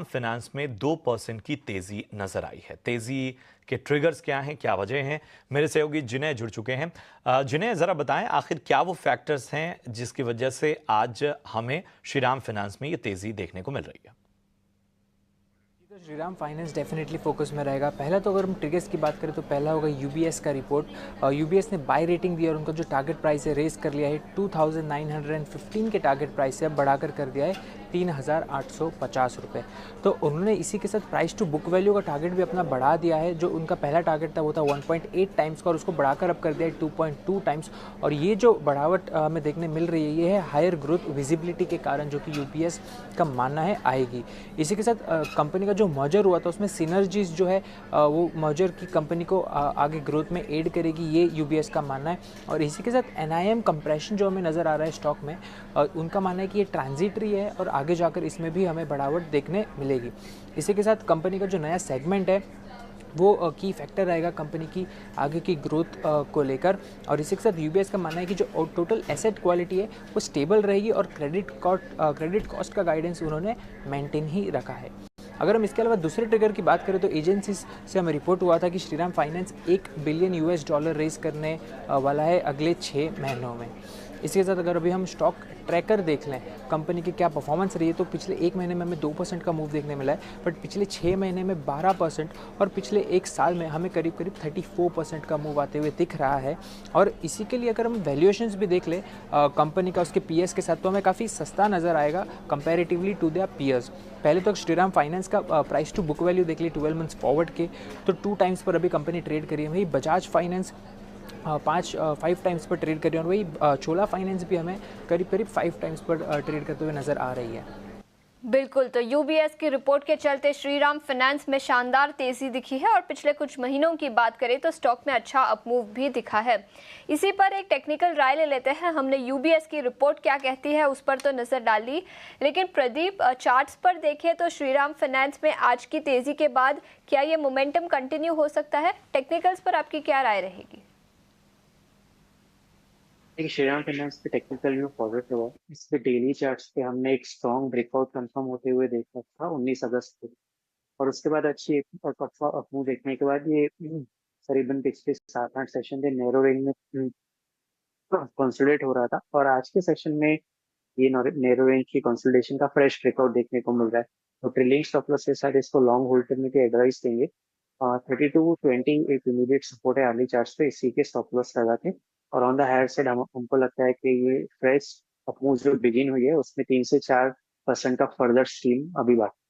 Shriram finance में 2% की तेजी नजर आई है। तेजी के ट्रिगर्स क्या हैं, क्या वजह हैं? मेरे सहयोगी जिन्हें जुड़ चुके हैं। जिन्हें जरा बताएं आखिर क्या वो फैक्टर्स हैं जिसकी वजह से आज हमें श्रीराम फाइनेंस में ये तेजी देखने को मिल रही है। तो श्रीराम फाइनेंस डेफिनेटली फोकस में रहेगा। पहला तो अगर हम ट्रिगर्स की बात करें तो पहला होगा यूबीएस का रिपोर्ट। यूबीएस ने बाय रेटिंग दी और उनका जो टारगेट प्राइस है रेस कर लिया है 2915 के टारगेट प्राइस से अब बढ़ाकर कर दिया है 3850 रुपये। तो उन्होंने इसी के साथ प्राइस टू बुक वैल्यू का टारगेट भी अपना बढ़ा दिया है। जो उनका पहला टारगेट था वो था 1.8 टाइम्स का और उसको बढ़ाकर अब कर दिया है 2.2 टाइम्स। और ये जो बढ़ावट हमें देखने मिल रही है ये है हायर ग्रोथ विजिबिलिटी के कारण, जो कि यूपीएस का मानना है आएगी। इसी के साथ कंपनी का जो मर्जर हुआ था उसमें सिनर्जीज जो है वो मर्जर की कंपनी को आगे ग्रोथ में एड करेगी, ये यूबीएस का मानना है। और इसी के साथ एनआईएम कंप्रेशन जो हमें नज़र आ रहा है स्टॉक में, उनका मानना है कि ये ट्रांजिटरी है और आगे जाकर इसमें भी हमें बढ़ावट देखने मिलेगी। इसी के साथ कंपनी का जो नया सेगमेंट है वो की फैक्टर रहेगा कंपनी की आगे की ग्रोथ को लेकर। और इसी के साथ यूबीएस का मानना है कि जो टोटल एसेट क्वालिटी है वो स्टेबल रहेगी और क्रेडिट कॉस्ट का गाइडेंस उन्होंने मेंटेन ही रखा है। अगर हम इसके अलावा दूसरे ट्रिगर की बात करें तो एजेंसी से हमें रिपोर्ट हुआ था कि श्रीराम फाइनेंस $1 बिलियन रेज करने वाला है अगले 6 महीनों में। इसके साथ अगर अभी हम स्टॉक ट्रैकर देख लें कंपनी की क्या परफॉर्मेंस रही है तो पिछले 1 महीने में हमें 2% का मूव देखने मिला है, बट पिछले 6 महीने में 12% और पिछले 1 साल में हमें करीब 34% का मूव आते हुए दिख रहा है। और इसी के लिए अगर हम वैल्यूएशंस भी देख लें कंपनी का उसके पीएस के साथ, तो हमें काफ़ी सस्ता नज़र आएगा कंपैरेटिवली टू देयर पीयर्स। पहले तो श्रीराम फाइनेंस का प्राइस टू बुक वैल्यू देख ली 12 मंथ्स फॉरवर्ड के, तो 2 टाइम्स पर अभी कंपनी ट्रेड करी है। वही बजाज फाइनेंस 5 टाइम्स पर ट्रेड कर रही है और वही चोला फाइनेंस भी हमें करीब 5 टाइम्स पर ट्रेड करते हुए नज़र आ रही है। बिल्कुल, तो यूबीएस की रिपोर्ट के चलते श्रीराम फाइनेंस में शानदार तेजी दिखी है और पिछले कुछ महीनों की बात करें तो स्टॉक में अच्छा अपमूव भी दिखा है। इसी पर एक टेक्निकल राय ले लेते हैं। हमने यूबीएस की रिपोर्ट क्या कहती है उस पर तो नज़र डाली, लेकिन प्रदीप चार्ट्स पर देखें तो श्रीराम फाइनेंस में आज की तेजी के बाद क्या ये मोमेंटम कंटिन्यू हो सकता है? टेक्निकल्स पर आपकी क्या राय रहेगी? देखिए, श्रीराम फाइनेंस पे टेक्निकल व्यू पॉजिटिव है। इस पे डेली चार्ट्स पे हमने एक स्ट्रॉन्ग ब्रेकआउट कंफर्म होते हुए देखा था 19 अगस्त को, और उसके बाद अच्छी एक अपमूव देखने के बाद ये करीबन पिछले 7-8 सेशन से नैरो रेंज में कंसोलिडेट हो रहा था, और आज के सेशन में ये नैरो रेंज की कंसोलिडेशन का फ्रेश ब्रेकआउट देखने को मिल रहा है। तो ट्रेलिंग स्टॉप लॉस के साथ इसको लॉन्ग होल्ड करने की एडवाइस देंगे। 32-20 एक इमीडिएट सपोर्ट है अर्ली चार्ट्स पे, इसी के स्टॉप लॉस लगा के। और ऑन द हायर साइड हमको लगता है कि ये फ्रेश अपमूव जो बिगिन हुई है उसमें 3 से 4% का फर्दर स्ट्रीम अभी बाकी